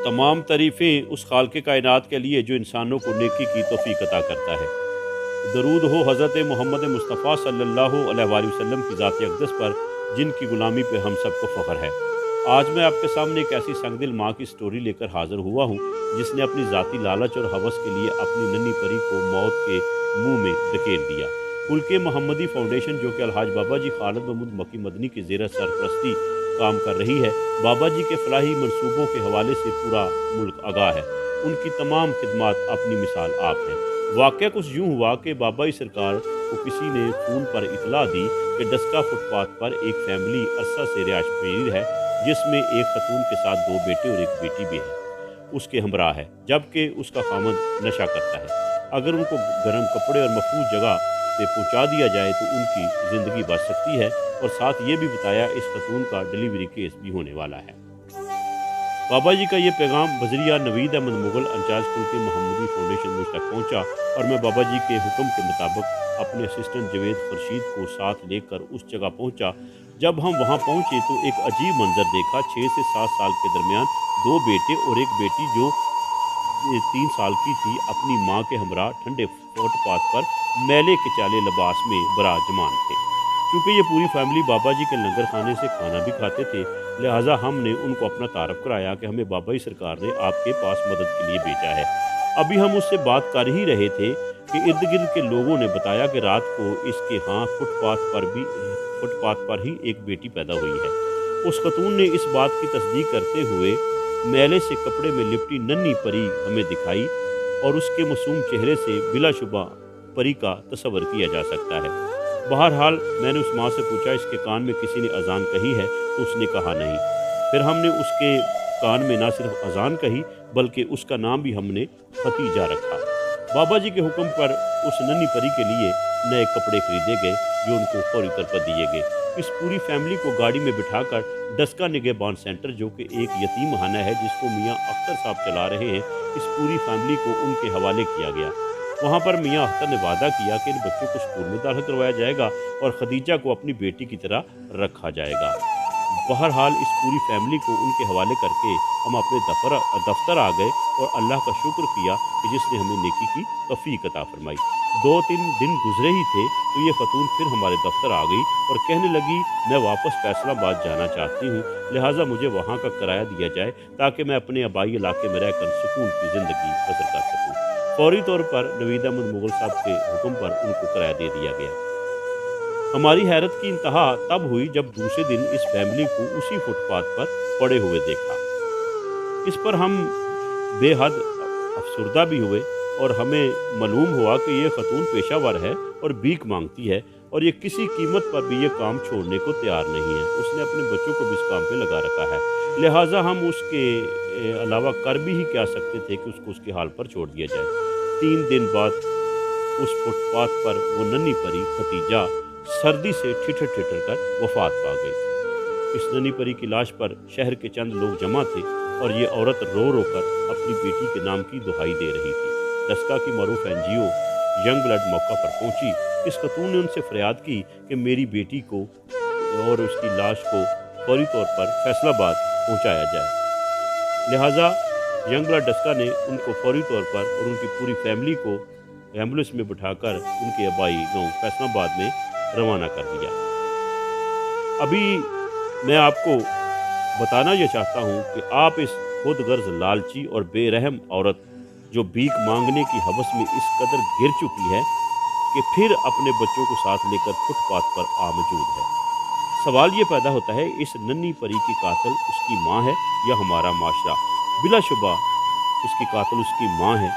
तमाम तारीफ़ें उस खालिक़ कायनात के लिए जो इंसानों को नेकी की तौफ़ीक अता करता है। दरूद हो हज़रत मोहम्मद मुस्तफ़ा सल्लल्लाहु अलैहि वसल्लम की ज़ात अक़दस पर, जिनकी ग़ुलामी पे हम सबको फ़ख्र है। आज मैं आपके सामने एक ऐसी संगदिल माँ की स्टोरी लेकर हाज़िर हुआ हूँ, जिसने अपनी ज़ाती लालच और हवस के लिए अपनी नन्ही परी को मौत के मुँह में धकेल दिया। हुल्के मोहम्मदी फाउंडेशन, जो कि अलहाज बाबा जी खालिद महमूद मक्की मदनी की ज़ेर सरपरस्ती काम कर रही है, बाबा जी के फलाही मनसूबों के हवाले से पूरा मुल्क आगाह है। उनकी तमाम खिदमात अपनी मिसाल आप हैं। वाक़या कुछ यूँ हुआ कि बाबा जी सरकार को किसी ने फ़ोन पर इतला दी कि डस्का फुटपाथ पर एक फैमिली अरसा से रिहायश पजीर है, जिसमें एक खतून के साथ 2 बेटे और 1 बेटी भी है, उसके हमरा है, जबकि उसका खामद नशा करता है। अगर उनको गर्म कपड़े और महफूज जगह पे पहुँचा दिया जाए तो उनकी ज़िंदगी बच सकती है, और साथ ये भी बताया इस खतून का डिलीवरी केस भी होने वाला है। बाबा जी का ये पैगाम बजरिया नवीद अहमद मुग़ल इंचार्ज हुल्के मोहम्मदी फाउंडेशन मुझ तक पहुँचा, और मैं बाबा जी के हुक्म के मुताबिक अपने असिस्टेंट जवेद खुर्शीद को साथ लेकर उस जगह पहुँचा। जब हम वहाँ पहुँचे तो एक अजीब मंजर देखा। 6 से 7 साल के दरमियान 2 बेटे और 1 बेटी जो 3 साल की थी, अपनी माँ के हमरा ठंडे फुटपाथ पर मैले कचाले लिबास में बराजमान थे। क्योंकि ये पूरी फैमिली बाबा जी के लंगर खाने से खाना भी खाते थे, लिहाजा हमने उनको अपना तारफ़ कराया कि हमें बाबा जी सरकार ने आपके पास मदद के लिए भेजा है। अभी हम उससे बात कर ही रहे थे कि इर्द गिर्द के लोगों ने बताया कि रात को इसके यहाँ फुटपाथ पर ही एक बेटी पैदा हुई है। उस खतून ने इस बात की तस्दीक करते हुए मैले से कपड़े में लिपटी नन्ही परी हमें दिखाई, और उसके मासूम चेहरे से बिलाशुबा परी का तस्वर किया जा सकता है। बहरहाल मैंने उस माँ से पूछा, इसके कान में किसी ने अजान कही है? तो उसने कहा नहीं। फिर हमने उसके कान में न सिर्फ अजान कही, बल्कि उसका नाम भी हमने खतीजा रखा। बाबा जी के हुक्म पर उस नन्ही परी के लिए नए कपड़े खरीदे गए, जो उनको फौरी तौर पर दिए गए। इस पूरी फैमिली को गाड़ी में बिठाकर डस्का निगहबान सेंटर, जो कि एक यतीम खाना है जिसको मियाँ अख्तर साहब चला रहे हैं, इस पूरी फैमिली को उनके हवाले किया गया। वहाँ पर मियाँ अख्तर ने वादा किया कि इन बच्चों को स्कूल में दाखिल करवाया जाएगा और खदीजा को अपनी बेटी की तरह रखा जाएगा। बहरहाल इस पूरी फैमिली को उनके हवाले करके हम अपने दफ्तर आ गए और अल्लाह का शुक्र किया कि जिसने हमें नेकी की तौफीक अता फरमाई। 2-3 दिन गुजरे ही थे तो ये खतून फिर हमारे दफ्तर आ गई और कहने लगी, मैं वापस फैसलाबाद जाना चाहती हूँ, लिहाजा मुझे वहाँ का किराया दिया जाए ताकि मैं अपने आबाई इलाके में रहकर सुकून की ज़िंदगी बसर कर सकूँ। फौरी तौर पर नवीद अहमद मुग़ल साहब के हुक्म पर उनको किराया दे दिया गया। हमारी हैरत की इंतहा तब हुई जब दूसरे दिन इस फैमिली को उसी फुटपाथ पर पड़े हुए देखा। इस पर हम बेहद अफसरदा भी हुए और हमें मालूम हुआ कि ये खतून पेशावर है और भीख मांगती है, और ये किसी कीमत पर भी ये काम छोड़ने को तैयार नहीं है। उसने अपने बच्चों को भी इस काम पे लगा रखा है, लिहाजा हम उसके अलावा कर भी ही क्या सकते थे कि उसको उसके हाल पर छोड़ दिया जाए। 3 दिन बाद उस फुटपाथ पर वो नन्ही परी खतीजा सर्दी से ठिठर ठिठर कर वफात पा गई। इस नन्ही परी की लाश पर शहर के चंद लोग जमा थे और ये औरत रो रो कर अपनी बेटी के नाम की दुहाई दे रही थी। डस्का की मरूफ NGO यंग ब्लड मौका पर पहुंची। इस खतून ने उनसे फरियाद की कि मेरी बेटी को और उसकी लाश को फौरी तौर पर फैसलाबाद पहुंचाया जाए। लिहाजा यंग ब्लड डस्का ने उनको फौरी तौर पर और उनकी पूरी फैमिली को एम्बुलेंस में बिठाकर उनके आबाई गाँव फैसलाबाद में रवाना कर दिया। अभी मैं आपको बताना ये चाहता हूँ कि आप इस खुदगर्ज लालची और बेरहम औरत जो भीख मांगने की हवस में इस कदर गिर चुकी है कि फिर अपने बच्चों को साथ लेकर फुटपाथ पर आ मौजूद है। सवाल ये पैदा होता है, इस नन्ही परी की कातिल उसकी माँ है या हमारा माशरा? बिलाशुबा इसकी कातिल उसकी माँ है।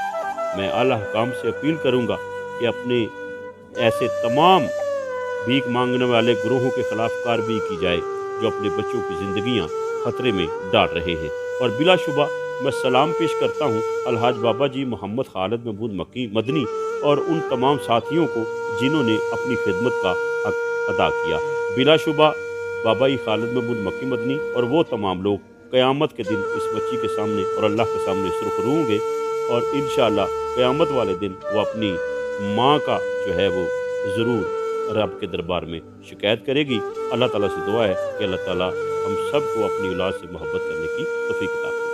मैं आला हुकाम से अपील करूँगा कि अपने ऐसे तमाम भीख मांगने वाले ग्रोहों के खिलाफ कार्रवाई की जाए जो अपने बच्चों की ज़िंदगियाँ खतरे में डाल रहे हैं। और बिलाशुबा मैं सलाम पेश करता हूँ अलहाज बाबा जी मोहम्मद खालिद महमूद मक्की मदनी और उन तमाम साथियों को जिन्होंने अपनी खिदमत का हक अदा किया। बिलाशुबा बाबा जी खालिद महमूद मक्की मदनी और वो तमाम लोग क़यामत के दिन इस बच्ची के सामने और अल्लाह के सामने सुरखरू होंगे, और इंशाअल्लाह क़यामत वाले दिन वो अपनी माँ का जो है वो ज़रूर रब के दरबार में शिकायत करेगी। अल्लाह ताला से दुआ है कि अल्लाह ताला हम सब को अपनी औलाद से मोहब्बत करने की तौफीक अता फरमाए।